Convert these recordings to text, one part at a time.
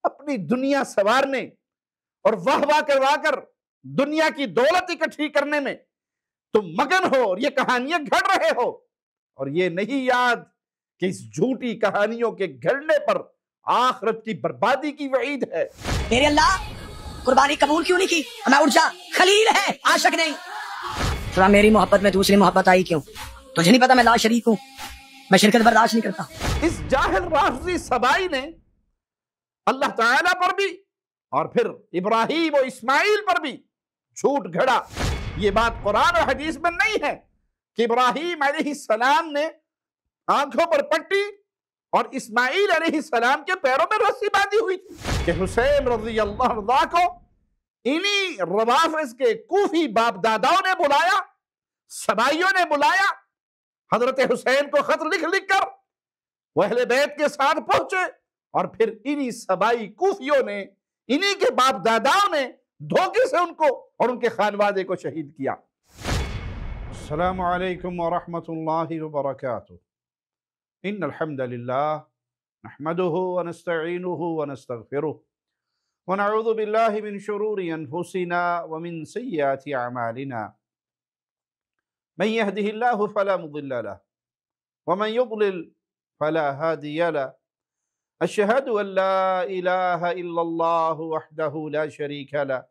اپنی دنیا سنوارنے اور واہ واہ کروا کر دنیا کی دولت اکٹھی کرنے میں تم مگن ہو اور یہ کہانیاں گھڑ رہے ہو، اور یہ نہیں یاد کہ اس جھوٹی کہانیوں کے گھڑنے پر آخرت کی بربادی کی وعید ہے۔ میرے اللہ قربانی قبول کیوں نہیں کی؟ میں اٹھ جا، خلیل ہے عاشق نہیں۔ تھوڑا میری محبت میں دوسری محبت آئی کیوں؟ تجھے نہیں پتا میں لا شریک ہوں، میں شرکت برداشت نہیں کرتا۔ اس جاہل رافضی سبائی نے اللہ تعالیٰ پر بھی اور پھر ابراہیم و اسماعیل پر بھی جھوٹ گھڑا۔ یہ بات قرآن اور حدیث میں نہیں ہے کہ ابراہیم علیہ السلام نے آنکھوں پر پٹی اور اسماعیل علیہ السلام کے پیروں میں رسی باندھی ہوئی تھی، کہ حسین رضی اللہ عنہ کو انہی روافض کے کوفی باپ داداؤں نے بلایا، سبائیوں نے بلایا، حضرت حسین کو خط لکھ لکھ کر وہ اہل بیت کے ساتھ پہنچے، اور پھر انہی سبائی کوفیوں نے، انہی کے باپ داداؤں نے دھوکے سے ان کو اور ان کے خانوادے کو شہید کیا۔ السلام علیکم ورحمۃ اللہ وبرکاتہ۔ ان الحمد للہ نحمده ونستعینه ونستغفره ونعوذ باللہ من شرور انفسنا ومن سیئات اعمالنا، من يهده الله فلا مضل له ومن يضلل فلا هادي له، اشهد ان لا الہ الا اللہ وحدہ لا شریک له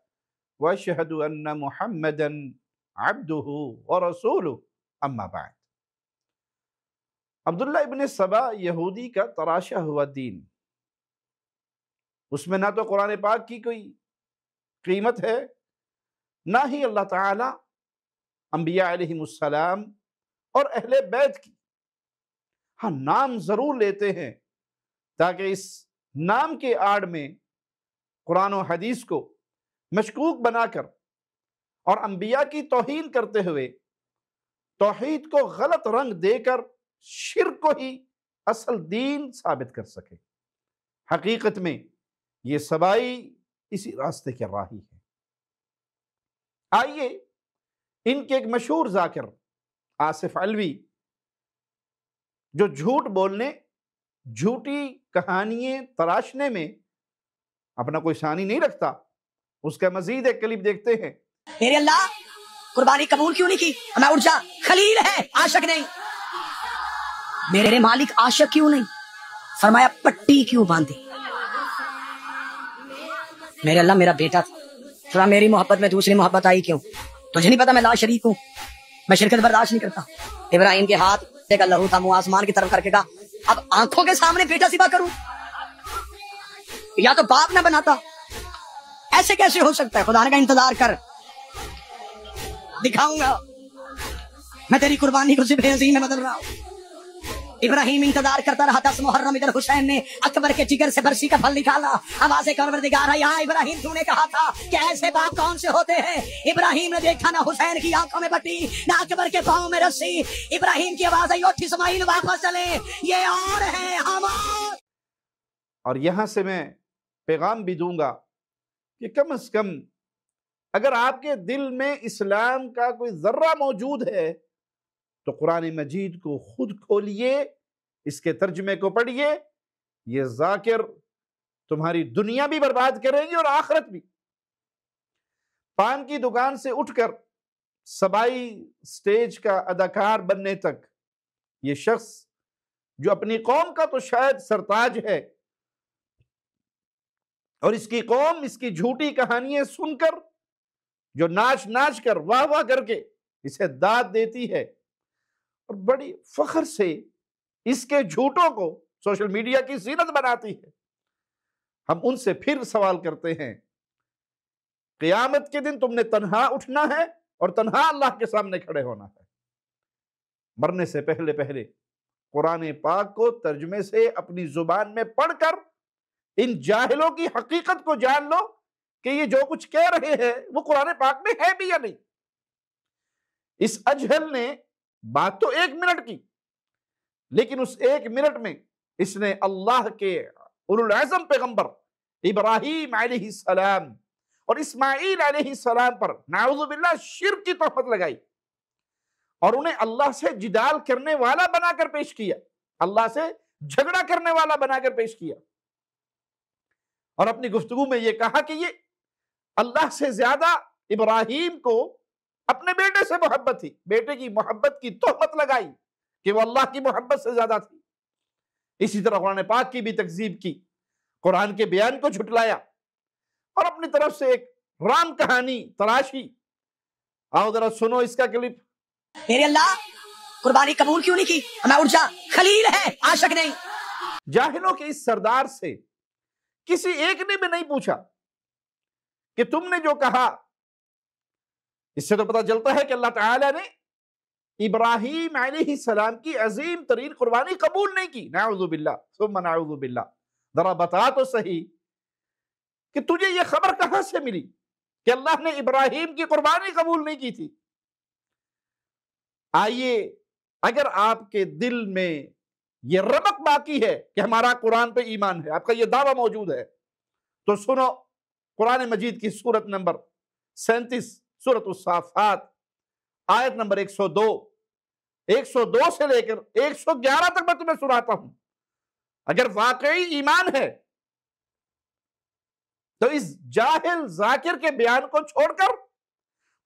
واشهد ان محمدا عبدہ ورسولہ، اما بعد۔ عبداللہ ابن سبا یہودی کا تراشا ہوا دین، اس میں نہ تو قرآن پاک کی کوئی قیمت ہے، نہ ہی اللہ تعالی انبیاء علیہم السلام اور اہل بیت کی۔ ہاں، نام ضرور لیتے ہیں تاکہ اس نام کے آڑ میں قرآن و حدیث کو مشکوک بنا کر اور انبیاء کی توہین کرتے ہوئے توحید کو غلط رنگ دے کر شرک کو ہی اصل دین ثابت کر سکے۔ حقیقت میں یہ سبائی اسی راستے کے راہی ہے۔ آئیے ان کے ایک مشہور ذاکر آصف علوی، جو جھوٹ بولنے، جھوٹی کہانیاں تراشنے میں اپنا کوئی ثانی نہیں رکھتا، اس کا مزید ایک کلپ دیکھتے ہیں۔ میرے اللہ قربانی قبول کیوں نہیں کی؟ میں اٹھ جا، خلیل ہے عاشق نہیں۔ میرے مالک عاشق کیوں نہیں؟ فرمایا پٹی کیوں باندھی؟ میرے اللہ میرا بیٹا تھا، تھوڑا میری محبت میں دوسری محبت آئی کیوں؟ تجھے نہیں پتا میں لا شریک ہوں، میں شرکت برداشت نہیں کرتا۔ ابراہیم کے ہاتھ کا لہو تھا، منہ آسمان کی طرف کر کے کہا اب آنکھوں کے سامنے بیٹا ذبح کروں؟ یا تو باپ نہ بناتا، ایسے کیسے ہو سکتا ہے؟ خدا نے کہا انتظار کر، دکھاؤں گا میں تیری قربانی کو ذبح عظیم میں بدل رہا ہوں۔ ابراہیم انتظار کرتا رہا، 10 محرم ادھر حسین نے اکبر کے جگر سے برسی کا پھل نکالا، آواز پروردگار ہے یہاں ابراہیم تو نے کہا تھا کہ ایسے باپ کون سے ہوتے ہیں؟ ابراہیم نے دیکھا نہ حسین کی آنکھوں میں بٹی، نہ اکبر کے پاؤں میں رسی۔ ابراہیم کی آواز آئی اٹھ اسماعیل واپس چلے، یہ اور ہے ہم۔ اور یہاں سے میں پیغام بھی دوں گا کہ کم از کم اگر آپ کے دل میں اسلام کا کوئی ذرہ موجود ہے تو قرآن مجید کو خود کھولیے، اس کے ترجمے کو پڑھیے۔ یہ ذاکر تمہاری دنیا بھی برباد کریں گے اور آخرت بھی۔ پان کی دکان سے اٹھ کر سبائی سٹیج کا اداکار بننے تک یہ شخص، جو اپنی قوم کا تو شاید سرتاج ہے، اور اس کی قوم اس کی جھوٹی کہانیاں سن کر، جو ناچ ناچ کر واہ واہ کر کے اسے داد دیتی ہے اور بڑی فخر سے اس کے جھوٹوں کو سوشل میڈیا کی زینت بناتی ہے، ہم ان سے پھر سوال کرتے ہیں، قیامت کے دن تم نے تنہا اٹھنا ہے اور تنہا اللہ کے سامنے کھڑے ہونا ہے۔ مرنے سے پہلے پہلے قرآن پاک کو ترجمے سے اپنی زبان میں پڑھ کر ان جاہلوں کی حقیقت کو جان لو کہ یہ جو کچھ کہہ رہے ہیں وہ قرآن پاک میں ہے بھی یا نہیں۔ اس اجہل نے بات تو 1 منٹ کی، لیکن اس 1 منٹ میں اس نے اللہ کے اولوالعزم پیغمبر ابراہیم علیہ السلام اور اسماعیل علیہ السلام پر نعوذ باللہ شرک کی تہمت لگائی، اور انہیں اللہ سے جدال کرنے والا بنا کر پیش کیا، اللہ سے جھگڑا کرنے والا بنا کر پیش کیا۔ اور اپنی گفتگو میں یہ کہا کہ یہ اللہ سے زیادہ ابراہیم کو اپنے بیٹے سے محبت تھی، بیٹے کی محبت کی تہمت لگائی کہ وہ اللہ کی محبت سے زیادہ تھی۔ اسی طرح قرآن پاک کی بھی تکذیب کی، قرآن کے بیان کو جھٹلایا اور اپنی طرف سے ایک رام کہانی تراشی۔ آؤ ذرا سنو اس کا کلپ۔ میرے اللہ قربانی قبول کیوں نہیں کی؟ میں اٹھ جا، خلیل ہے عاشق نہیں۔ جاہلوں کے اس سردار سے کسی ایک نے بھی نہیں پوچھا کہ تم نے جو کہا، اس سے تو پتہ چلتا ہے کہ اللہ تعالیٰ نے ابراہیم علیہ السلام کی عظیم ترین قربانی قبول نہیں کی۔ نعوذ باللہ ثم نعوذ باللہ۔ ذرا بتا تو صحیح کہ تجھے یہ خبر کہاں سے ملی کہ اللہ نے ابراہیم کی قربانی قبول نہیں کی تھی؟ آئیے، اگر آپ کے دل میں یہ رمق باقی ہے کہ ہمارا قرآن پہ ایمان ہے، آپ کا یہ دعویٰ موجود ہے، تو سنو قرآن مجید کی سورت نمبر 37 سورت الصافات آیت نمبر 102 سے لے کر 111 تک میں تمہیں سناتا ہوں۔ اگر واقعی ایمان ہے تو اس جاہل ذاکر کے بیان کو چھوڑ کر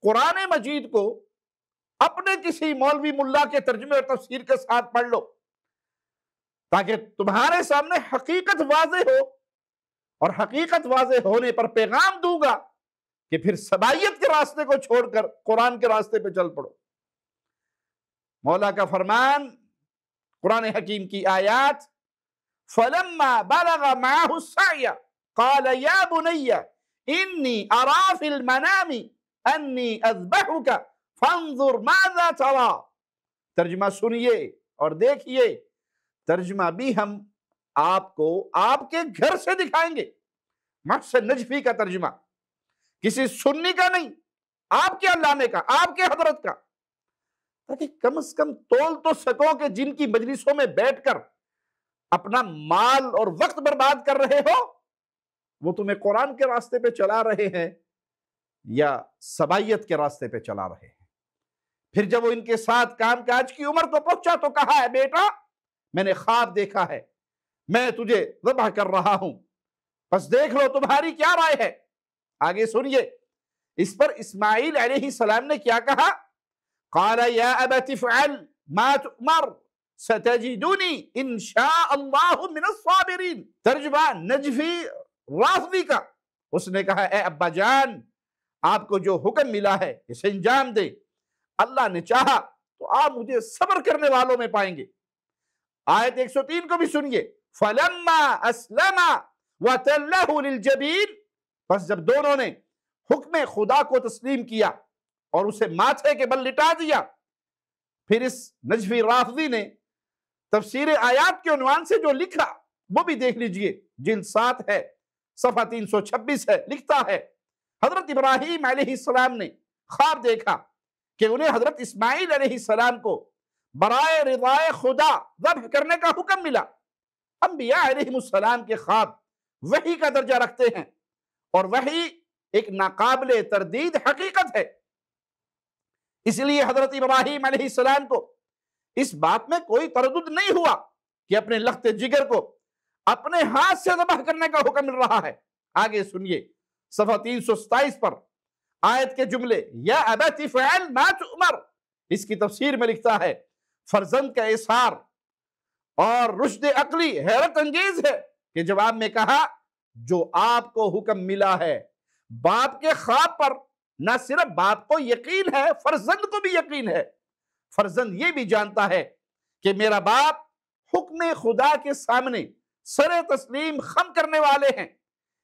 قرآن مجید کو اپنے کسی مولوی ملا کے ترجمے اور تفسیر کے ساتھ پڑھ لو، تاکہ تمہارے سامنے حقیقت واضح ہو، اور حقیقت واضح ہونے پر پیغام دوں گا کہ پھر سبائیت کے راستے کو چھوڑ کر قرآن کے راستے پہ چل پڑو۔ مولا کا فرمان، قرآن حکیم کی آیات، فَلَمَّا بَلَغَ مَعَهُ السَّعْيَ قَالَ يَا بُنَيَّ إِنِّي أَرَىٰ فِي الْمَنَامِ أَنِّي أَذْبَحُكَ فَانظُرْ مَاذَا تَرَىٰ۔ ترجمہ سنیے اور دیکھیے، ترجمہ بھی ہم آپ کو آپ کے گھر سے دکھائیں گے۔ محسن نجفی کا ترجمہ، کسی سنی کا نہیں، آپ کے علامے کا، آپ کے حضرت کا، تاکہ کم از کم تول تو سکو کہ جن کی مجلسوں میں بیٹھ کر اپنا مال اور وقت برباد کر رہے ہو، وہ تمہیں قرآن کے راستے پہ چلا رہے ہیں یا سبائیت کے راستے پہ چلا رہے ہیں۔ پھر جب وہ ان کے ساتھ کام کاج کی عمر کو پہنچا تو کہا ہے، بیٹا میں نے خواب دیکھا ہے، میں تجھے ذبح کر رہا ہوں، بس دیکھ لو تمہاری کیا رائے ہے۔ آگے سنیے، اس پر اسماعیل علیہ السلام نے کیا کہا؟ قال یا ابت افعل ما تؤمر ستجدنی ان شاء اللہ من الصابرین۔ ترجمہ نجفی رافضی کا، اس نے کہا اے ابا جان، آپ کو جو حکم ملا ہے اسے انجام دے، اللہ نے چاہا تو آپ مجھے صبر کرنے والوں میں پائیں گے۔ آیت 103 کو بھی سنیے، فَلَمَّا أَسْلَمَا وَتَلَّهُ لِلْجَبِينِ۔ بس جب دونوں نے حکم خدا کو تسلیم کیا اور اسے ماتھے کے بل لٹا دیا، پھر اس نجفی رافضی نے تفسیر آیات کے عنوان سے جو لکھا وہ بھی دیکھ لیجئے، جلد 7 ہے، صفحہ 326 ہے، لکھتا ہے حضرت ابراہیم علیہ السلام نے خواب دیکھا کہ انہیں حضرت اسماعیل علیہ السلام کو برائے رضائے خدا ذبح کرنے کا حکم ملا۔ انبیاء علیہ السلام کے خواب وحی کا درجہ رکھتے ہیں، اور وحی ایک ناقابل تردید حقیقت ہے۔ اس لیے حضرت ابراہیم علیہ السلام کو اس بات میں کوئی تردد نہیں ہوا کہ اپنے لخت جگر کو اپنے ہاتھ سے ذبح کرنے کا حکم مل رہا ہے۔ آگے سنیے، صفحہ 327 پر آیت کے جملے، یا ابت افعل ما تؤمر، اس کی تفسیر میں لکھتا ہے فرزند کا اظہار اور رشد عقلی حیرت انگیز ہے کہ جواب میں کہا جو آپ کو حکم ملا ہے۔ باپ کے خواب پر نہ صرف باپ کو یقین ہے، فرزند کو بھی یقین ہے۔ فرزند یہ بھی جانتا ہے کہ میرا باپ حکم خدا کے سامنے سر تسلیم خم کرنے والے ہیں،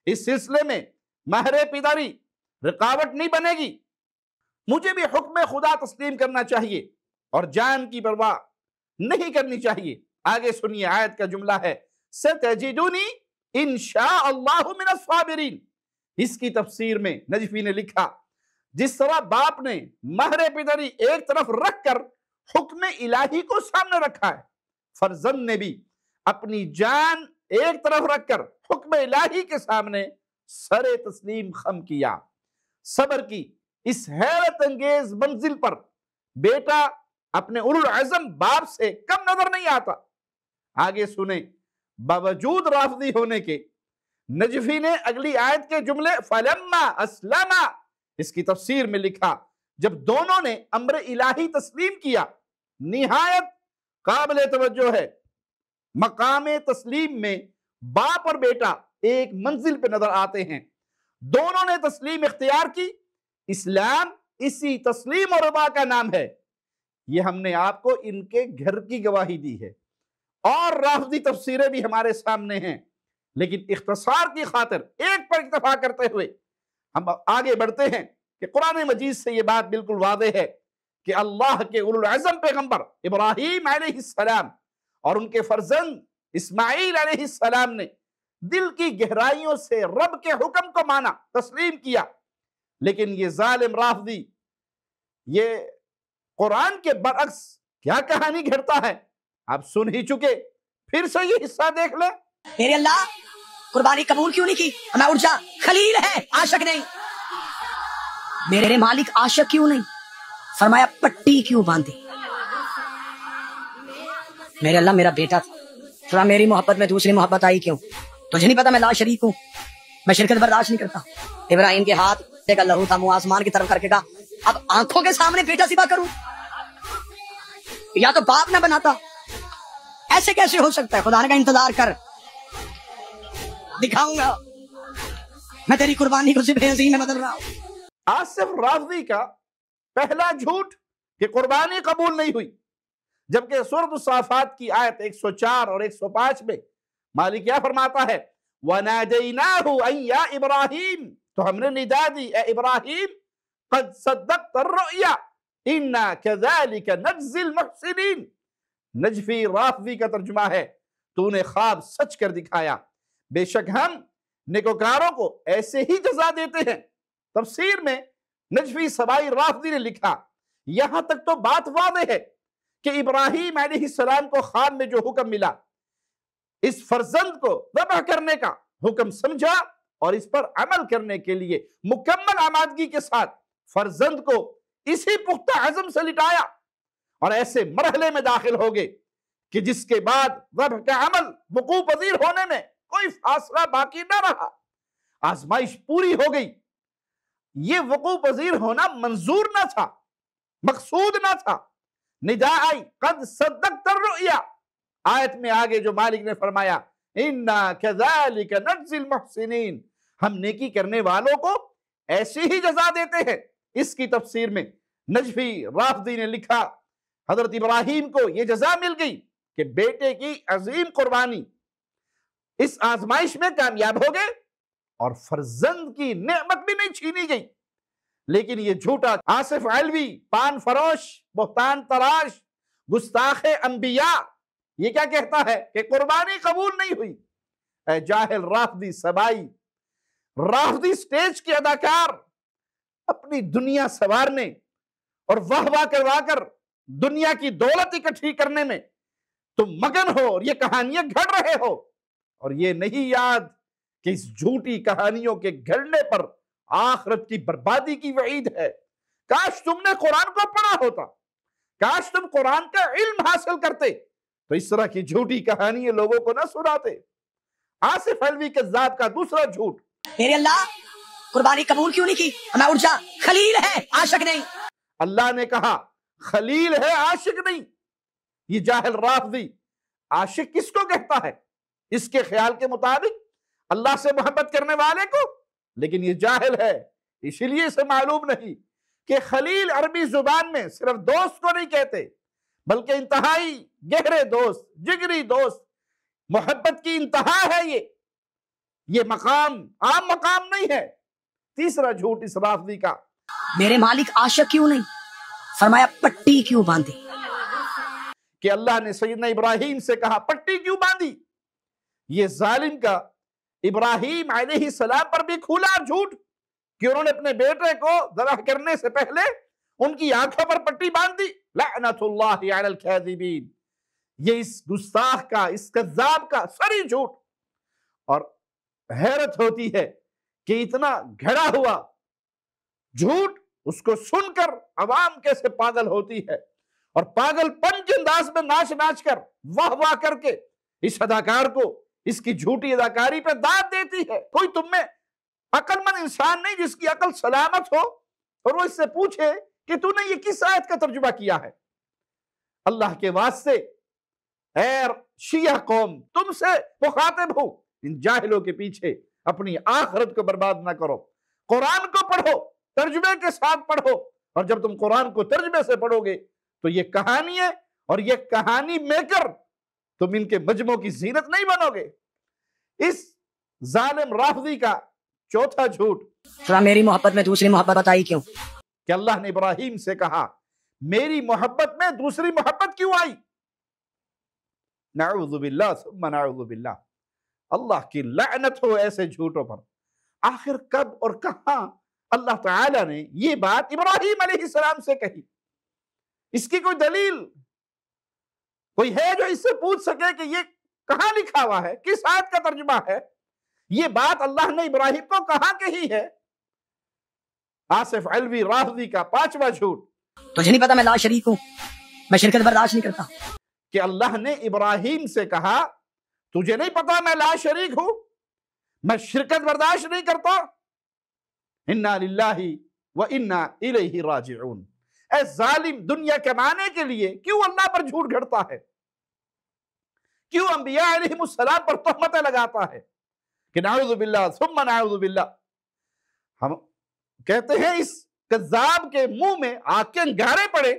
اس سلسلے میں مہر پدری رکاوٹ نہیں بنے گی۔ مجھے بھی حکم خدا تسلیم کرنا چاہیے اور جان کی پرواہ نہیں کرنی چاہیے۔ آگے سنیے، آیت کا جملہ ہے ستجدنی ان شاء اللہ من الصابرین۔ اس کی تفسیر میں نجفی نے لکھا جس طرح باپ نے مہر پدری ایک طرف رکھ کر حکم الہی کو سامنے رکھا ہے، فرزند نے بھی اپنی جان ایک طرف رکھ کر حکم الہی کے سامنے سر تسلیم خم کیا۔ صبر کی اس حیرت انگیز منزل پر بیٹا اپنے اولو العزم باپ سے کم نظر نہیں آتا۔ آگے سنیں، باوجود رافضی ہونے کے نجفی نے اگلی آیت کے جملے فلما اسلما اس کی تفسیر میں لکھا جب دونوں نے امر الہی تسلیم کیا. نہایت قابل توجہ ہے، مقام تسلیم میں باپ اور بیٹا ایک منزل پہ نظر آتے ہیں. دونوں نے تسلیم اختیار کی. اسلام اسی تسلیم اور رضا کا نام ہے. یہ ہم نے آپ کو ان کے گھر کی گواہی دی ہے، اور رافضی تفسیریں بھی ہمارے سامنے ہیں، لیکن اختصار کی خاطر ایک پر اکتفا کرتے ہوئے ہم آگے بڑھتے ہیں کہ قرآن مجید سے یہ بات بالکل واضح ہے کہ اللہ کے اولو العزم پیغمبر ابراہیم علیہ السلام اور ان کے فرزند اسماعیل علیہ السلام نے دل کی گہرائیوں سے رب کے حکم کو مانا، تسلیم کیا. لیکن یہ ظالم رافضی یہ قرآن کے برعکس کیا کہانی گھڑتا ہے آپ سن ہی چکے. پھر سے یہ حصہ دیکھ لیں. میرے اللہ قربانی قبول کیوں نہیں کی؟ میں اٹھ جا، خلیل ہے عاشق نہیں. میرے مالک عاشق کیوں نہیں؟ فرمایا پٹی کیوں باندھی؟ میرے اللہ میرا بیٹا تھا، تھوڑا میری محبت میں دوسری محبت آئی کیوں؟ تجھے نہیں پتا میں لا شریک ہوں، میں شرکت برداشت نہیں کرتا. ابراہیم کے ہاتھ کا لہو تھا، منہ آسمان کی طرف کر کے کہا اب آنکھوں کے سامنے بیٹا ذبح کروں؟ یا تو باپ نہ بناتا. ایسے کیسے ہو سکتا ہے؟ خدا نے کہا انتظار کر، دکھاؤں گا میں تیری قربانی کو ذبح عظیم میں بدل رہا ہوں. آصف رافضی کا پہلا جھوٹ کہ قربانی قبول نہیں ہوئی، جبکہ سورۃ الصافات کی آیت 104 اور 105 میں مالک کیا فرماتا ہے وَنَادَيْنَاهُ أَن يَا إِبْرَاهِيمُ، تو ہم نے ندا دی اے ابراہیم قد صدقت الرؤیا اِنَّا كَذَلِكَ نَجْزِي الْمُحْسِنِينَ. نجفی رافضی کا ترجمہ ہے تو نے خواب سچ کر دکھایا، بے شک ہم نیکوکاروں کو ایسے ہی جزا دیتے ہیں. تفسیر میں نجفی سبائی رافضی نے لکھا یہاں تک تو بات واضح ہے کہ ابراہیم علیہ السلام کو خواب میں جو حکم ملا اس فرزند کو ذبح کرنے کا حکم سمجھا اور اس پر عمل کرنے کے لیے مکمل آمادگی کے ساتھ فرزند کو اسی پختہ عزم سے لٹایا اور ایسے مرحلے میں داخل ہو گئے کہ جس کے بعد ذبح کا عمل وقوع پذیر ہونے میں کوئی فاصلہ باقی نہ رہا. آزمائش پوری ہو گئی. یہ وقوع پذیر ہونا منظور نہ تھا، مقصود نہ تھا. ندا آئی قد صدقت الرؤیا. آیت میں آگے جو مالک نے فرمایا اِنَّا كَذَلِكَ نَجْزِي الْمُحْسِنِينَ، ہم نیکی کرنے والوں کو ایسی ہی جزا دیتے ہیں. اس کی تفسیر میں نجفی رافضی نے لکھا حضرت ابراہیم کو یہ جزا مل گئی کہ بیٹے کی عظیم قربانی اس آزمائش میں کامیاب ہو گئے اور فرزند کی نعمت بھی نہیں چھینی گئی. لیکن یہ جھوٹا آصف علوی، پان فروش، بہتان تراش، گستاخ انبیاء یہ کیا کہتا ہے کہ قربانی قبول نہیں ہوئی. اے جاہل رافضی سبائی، رافضی سٹیج کے اداکار اپنی دنیا سوارنے اور واہ واہ کروا کر دنیا کی دولت اکٹھی کرنے میں تم مگن ہو اور یہ کہانیاں گھڑ رہے ہو، اور یہ نہیں یاد کہ اس جھوٹی کہانیوں کے گھڑنے پر آخرت کی بربادی کی وعید ہے. کاش تم نے قرآن کو پڑھا ہوتا، کاش تم قرآن کا علم حاصل کرتے تو اس طرح کی جھوٹی کہانیاں لوگوں کو نہ سناتے. آصف علوی کذاب کا دوسرا جھوٹ. میرے اللہ قربانی قبول کیوں نہیں کی؟ میں اٹھ جا، خلیل ہے عاشق نہیں. اللہ نے کہا خلیل ہے عاشق نہیں. یہ جاہل رافضی عاشق کس کو کہتا ہے؟ اس کے خیال کے مطابق اللہ سے محبت کرنے والے کو. لیکن یہ جاہل ہے، اسی لیے اسے معلوم نہیں کہ خلیل عربی زبان میں صرف دوست کو نہیں کہتے بلکہ انتہائی گہرے دوست، جگری دوست، محبت کی انتہا ہے. یہ مقام عام مقام نہیں ہے. تیسرا جھوٹ اس رافضی کا، میرے مالک عاشق کیوں نہیں؟ فرمایا پٹی کیوں باندھی؟ کہ اللہ نے سیدنا ابراہیم سے کہا پٹی کیوں باندھی. یہ ظالم کا ابراہیم علیہ السلام پر بھی کھلا جھوٹ کہ انہوں نے اپنے بیٹے کو ذبح کرنے سے پہلے ان کی آنکھوں پر پٹی باندھ دی. لعنت اللہ علی الکاذبین. یہ اس گستاخ کا، اس کذاب کا سری جھوٹ. اور حیرت ہوتی ہے کہ اتنا گھڑا ہوا جھوٹ اس کو سن کر عوام کیسے پاگل ہوتی ہے، اور پاگل پن کے انداز میں ناچ ناچ کر واہ واہ کر کے اس اداکار کو، اس کی جھوٹی اداکاری پہ داد دیتی ہے۔ کوئی تم میں عقل مند انسان نہیں جس کی عقل سلامت ہو اور وہ اس سے پوچھے کہ تو نے یہ کس آیت کا ترجمہ کیا ہے۔ اللہ کے واسطے اے شیعہ قوم، تم سے مخاطب ہوں، ان جاہلوں کے پیچھے اپنی آخرت کو برباد نہ کرو۔ قرآن کو پڑھو، ترجمے کے ساتھ پڑھو، اور جب تم قرآن کو ترجمے سے پڑھو گے تو یہ کہانی ہے اور یہ کہانی میکر تم ان کے مجموع کی زینت نہیں بنو گے۔ اس ظالم رافضی کا چوتھا جھوٹ میری محبت میں دوسری محبت بتائی کیوں؟ کہ اللہ نے ابراہیم سے کہا میری محبت میں دوسری محبت کیوں آئی؟ نعوذ باللہ ثم نعوذ باللہ، اللہ کی لعنت ہو ایسے جھوٹوں پر۔ آخر کب اور کہاں اللہ تعالیٰ نے یہ بات ابراہیم علیہ السلام سے کہی؟ اس کی کوئی دلیل کوئی ہے جو اس سے پوچھ سکے کہ یہ کہاں لکھا ہوا ہے، کس آیت کا ترجمہ ہے؟ یہ بات اللہ نے ابراہیم کو کہاں کہی ہے؟ آصف علوی رافضی کا پانچواں جھوٹ تجھے نہیں پتا میں لا شریک ہوں، میں شرکت برداشت نہیں کرتا۔ کہ اللہ نے ابراہیم سے کہا تجھے نہیں پتا میں لا شریک ہوں، میں شرکت برداشت نہیں کرتا۔ انا للہ و انا الیہ راجعون۔ اے ظالم، دنیا کمانے کے لیے کیوں اللہ پر جھوٹ گھڑتا ہے؟ کیوں انبیاء علیہم السلام پر تہمتیں لگاتا ہے؟ کہ نعوذ باللہ ثم نعوذ باللہ۔ ہم کہتے ہیں اس کذاب کے منہ میں آگ کے انگارے پڑے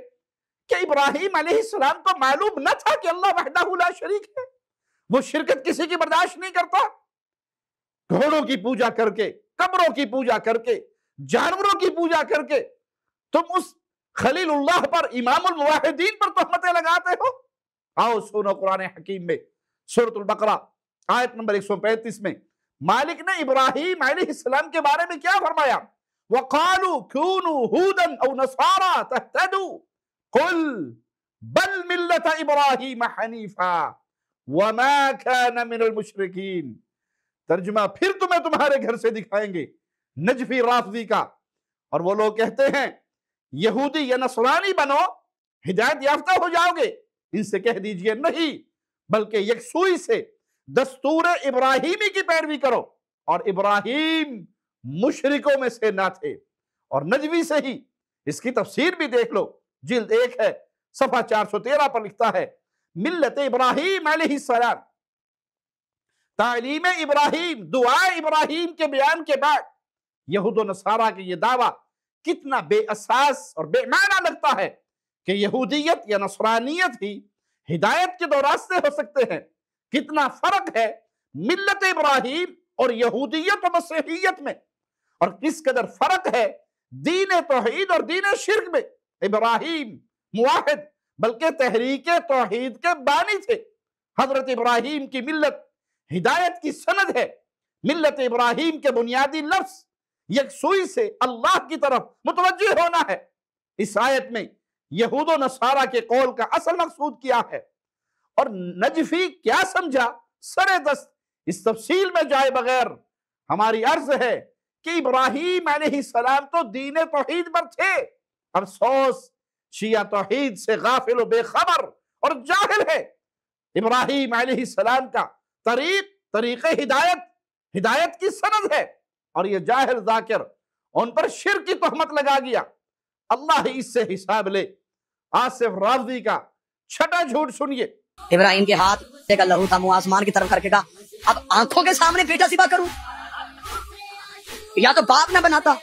کہ ابراہیم علیہ السلام کو معلوم نہ تھا کہ اللہ وحدہ لا شریک ہے، وہ شرکت کسی کی برداشت نہیں کرتا۔ گھوڑوں کی پوجا کر کے، قبروں کی پوجا کر کے، جانوروں کی پوجا کر کے تم اس خلیل اللہ پر، امام الموحدین پر تہمتیں لگاتے ہو۔ آؤ سنو قرآن حکیم میں سورۃ البقرہ آیت نمبر 135 میں مالک نے ابراہیم علیہ السلام کے بارے میں کیا فرمایا؟ وَقَالُوا كُونُوا هُودًا أَوْ نَصَارَىٰ تَهْتَدُوا قُلْ بَلْ مِلَّةَ إِبْرَاهِيمَ حَنِيفًا وَمَا كَانَ مِنَ الْمُشْرِكِينَ۔ ترجمہ پھر تمہیں تمہارے گھر سے دکھائیں گے، نجفی رافضی کا۔ اور وہ لوگ کہتے ہیں یہودی یا نصرانی بنو، ہدایت یافتہ ہو جاؤ گے۔ ان سے کہہ دیجئے نہیں، بلکہ یکسوئی سے دستور ابراہیمی کی پیروی کرو، اور ابراہیم مشرکوں میں سے نہ تھے۔ اور نجوی سے ہی اس کی تفسیر بھی دیکھ لو، جلد 1 ہے، صفحہ 413 پر لکھتا ہے ملت ابراہیم علیہ السلام، تعلیم ابراہیم، دعا ابراہیم کے بیان کے بعد یہود و نصارہ کے یہ دعویٰ کتنا بے اساس اور بے معنی لگتا ہے کہ یہودیت یا نصرانیت ہی ہدایت کے دو راستے ہو سکتے ہیں۔ کتنا فرق ہے ملت ابراہیم اور یہودیت و مسیحیت میں، اور کس قدر فرق ہے دین توحید اور دین شرک میں۔ ابراہیم موحد بلکہ تحریک توحید کے بانی تھے۔ حضرت ابراہیم کی ملت ہدایت کی سند ہے۔ ملت ابراہیم کے بنیادی لفظ یکسوئی سے اللہ کی طرف متوجہ ہونا ہے۔ اس آیت میں یہود و نصارہ کے قول کا اصل مقصود کیا ہے اور نجفی کیا سمجھا، سر دست اس تفصیل میں جائے بغیر ہماری عرض ہے کہ ابراہیم علیہ السلام تو دین توحید پر تھے۔ افسوس شیعہ توحید سے غافل و بے خبر اور جاہل ہے۔ ابراہیم علیہ السلام کا طریق ہدایت کی سند ہے، اور یہ جاہل ذاکر ان پر شرک کی تہمت لگا گیا۔ اللہ ہی اس سے حساب لے۔ آصف رافضی کا چھٹا جھوٹ سنیے۔ ابراہیم کے ہاتھ کا لہو تھا، منہ آسمان کی طرف کر کے کہا اب آنکھوں کے سامنے بیٹا ذبح کروں؟ یا تو باپ نہ بناتا،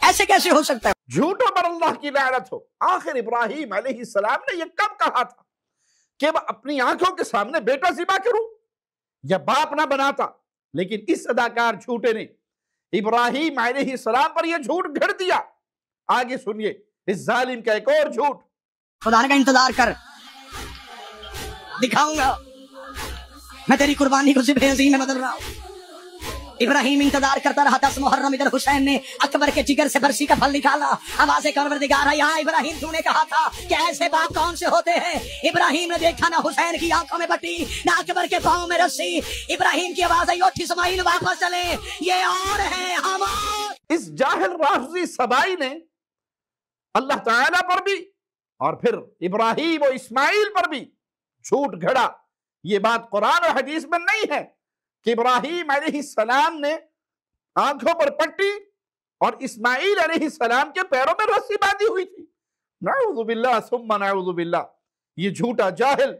ایسے کیسے ہو سکتا ہے؟ جھوٹوں پر اللہ کی لعنت ہو۔ آخر ابراہیم علیہ السلام نے یہ کب کہا تھا کہ وہ اپنی آنکھوں کے سامنے بیٹا ذبح کروں یا باپ نہ بناتا؟ لیکن اس اداکار جھوٹے نے ابراہیم علیہ السلام پر یہ جھوٹ گھڑ دیا۔ آگے سنیے اس ظالم کا ایک اور جھوٹ۔ خدا کا انتظار کر، دکھاؤں گا میں تیری قربانی کو ذبح عظیم میں بدل رہا ہوں۔ ابراہیم انتظار کرتا رہا 10 محرم، ادھر حسین نے اکبر کے جگر سے برسی کا پھل نکالا۔ آوازیں پروردگار ہے، یہاں ابراہیم تو نے کہا تھا کہ ایسے باپ کون سے ہوتے ہیں؟ ابراہیم نے دیکھا نہ حسین کی آنکھوں میں بٹی نہ اکبر کے پاؤں میں رسی۔ ابراہیم کی آواز آئی اٹھ اسماعیل واپس چلے، یہ اور ہے ہم۔ اس جاہل رافضی سبائی نے اللہ تعالیٰ پر بھی اور پھر ابراہیم و اسماعیل پر بھی جھوٹ گھڑا یہ بات قرآن اور حدیث میں نہیں ہے کہ ابراہیم علیہ السلام نے آنکھوں پر پٹی اور اسماعیل علیہ السلام کے پیروں میں رسی باندھی ہوئی تھی. نعوذ باللہ ثم نعوذ باللہ. یہ جھوٹا جاہل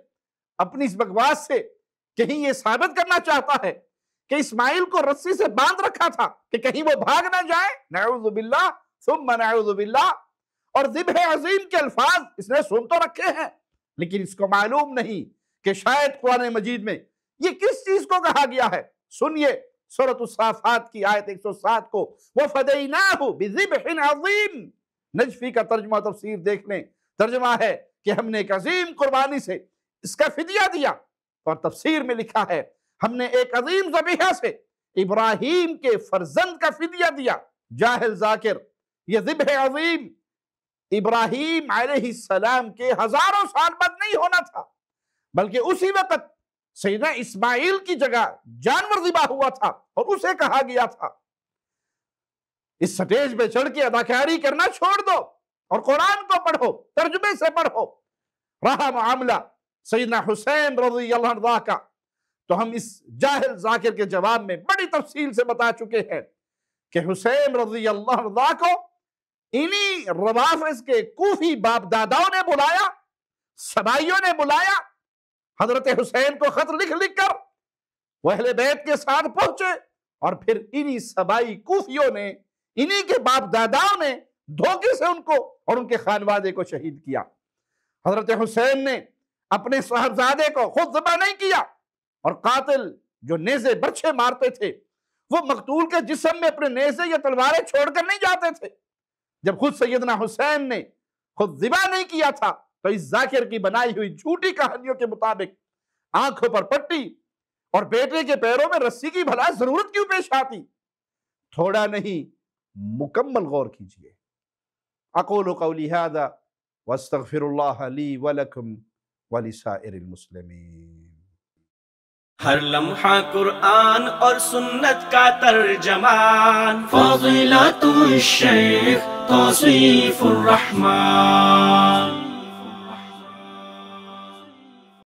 اپنی اس بکواس سے کہیں یہ ثابت کرنا چاہتا ہے کہ اسماعیل کو رسی سے باندھ رکھا تھا کہ کہیں وہ بھاگ نہ جائے. نعوذ باللہ ثم نعوذ باللہ. اور ذبح عظیم کے الفاظ اس نے سن تو رکھے ہیں لیکن اس کو معلوم نہیں کہ شاید قرآن مجید میں یہ کس چیز کو کہا گیا ہے. سنیے سورۃ الصافات کی آیت 107 کو. وَفَدَيْنَاهُ بِذِبْحٍ عَظِيمٍ. نجفی کا ترجمہ تفسیر دیکھ لیں. ترجمہ ہے کہ ہم نے ایک عظیم قربانی سے اس کا فدیہ دیا. اور تفسیر میں لکھا ہے ہم نے ایک عظیم ذبیحہ سے ابراہیم کے فرزند کا فدیہ دیا. جاہل ذاکر، یہ ذبح عظیم ابراہیم علیہ السلام کے ہزاروں سال بعد نہیں ہونا تھا بلکہ اسی وقت سیدنا اسماعیل کی جگہ جانور ذبح ہوا تھا اور اسے کہا گیا تھا اس سٹیج پہ چڑھ کے اداکاری کرنا چھوڑ دو اور قرآن کو پڑھو، ترجمے سے پڑھو. رہا معاملہ سیدنا حسین رضی اللہ عنہ کا، تو ہم اس جاہل ذاکر کے جواب میں بڑی تفصیل سے بتا چکے ہیں کہ حسین رضی اللہ عنہ کو انہی روافض کے کوفی باپ داداؤں نے بلایا، سبائیوں نے بلایا. حضرت حسین کو خط لکھ لکھ کر وہ اہل بیت کے ساتھ پہنچے اور پھر انہی سبائی کوفیوں نے، انہی کے باپ داداؤں نے دھوکے سے ان کو اور ان کے خانوادے کو شہید کیا. حضرت حسین نے اپنے صاحبزادے کو خود ذبح نہیں کیا اور قاتل جو نیزے برچھے مارتے تھے وہ مقتول کے جسم میں اپنے نیزے یا تلواریں چھوڑ کر نہیں جاتے تھے. جب خود سیدنا حسین نے خود ذبح نہیں کیا تھا تو اس ذاکر کی بنائی ہوئی جھوٹی کہانیوں کے مطابق آنکھوں پر پٹی اور بیٹے کے پیروں میں رسی کی بھلا ضرورت کیوں پیش آتی؟ تھوڑا نہیں، مکمل غور کیجئے. اقول قولی ھذا واستغفر اللہ لی ولکم ولسائر المسلمین. ہر لمحہ قرآن اور سنت کا ترجمان، فضیلت الشیخ توصیف الرحمان.